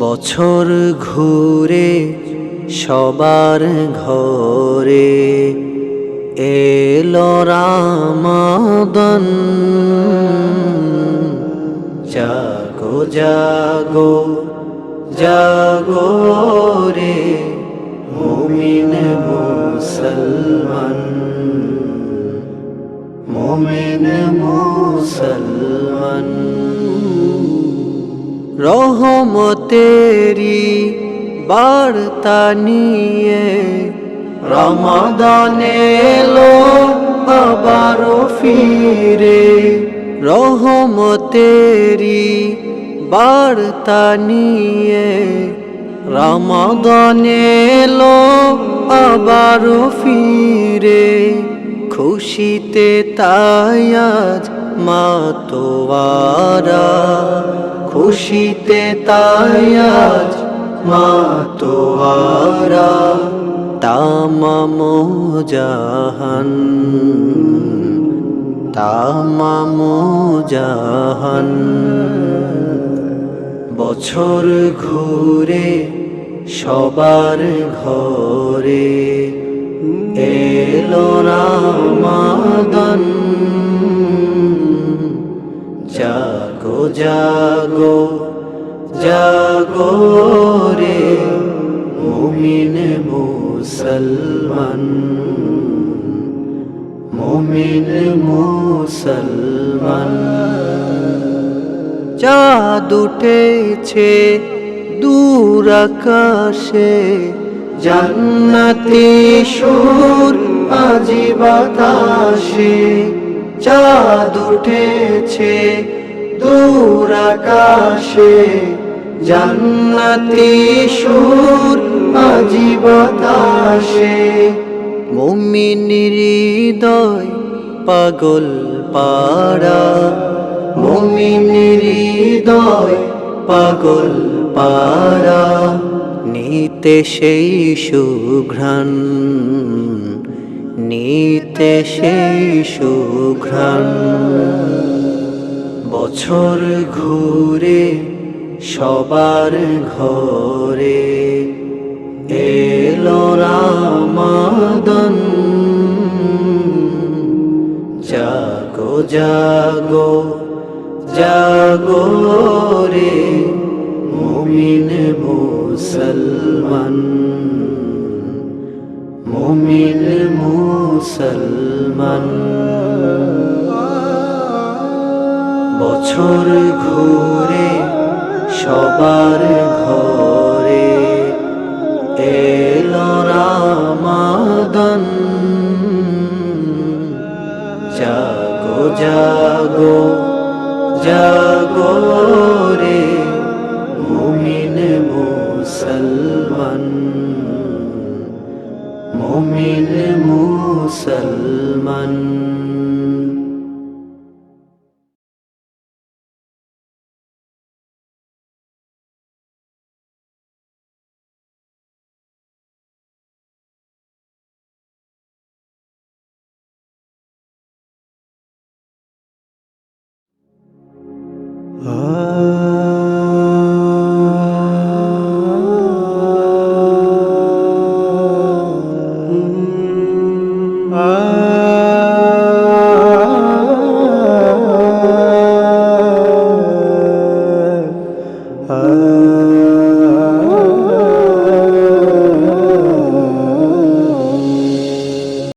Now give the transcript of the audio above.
বছর ঘুরে সবার ঘরে এলো রমাদান। জাগো জাগো জাগো রে মুমিন মুসলমান, মুমিন মুসলমান। রহমতেরি বার্তা নিয়ে রমাদান এলো আবারো ফিরে। রহমতেরি বার্তা নিয়ে রমাদান এলো আবারো ফিরে। খুশিতে তাই আজ মাতোয়ারা, খুশিতে তাই আজ মাতোয়ারা। তামাম জাহান, তামাম জাহান। বছর ঘুরে সবার ঘরে এলো রমাদান। জাগো জাগো জাগো রে মুমিন মুসলমান, মুমিন মুসলমান। চাঁদ উঠেছে দূর আকাশে, জান্নাতি সুর আজি বাতাসে। চাঁদ উঠেছে দূর আকাশে, জান্নাতি সুর আজি বাতাসে। মুমিনের হৃদয় পাগল পাড়া, মুমিনের হৃদয় পাগল পাড়া। নিতে সেই সুঘ্রাণ, নিতে সেই সুঘ্রাণ। বছর ঘুরে সবার ঘরে এলো রমাদান। জাগো জাগো জাগো রে মুমিন মুসলমান, মুমিন মুসলমান। বছর ঘুরে সবার ঘরে এলো রমাদান। জাগো জাগো জাগো রে মুমিন মুসলমান, মুমিন মুসলমান।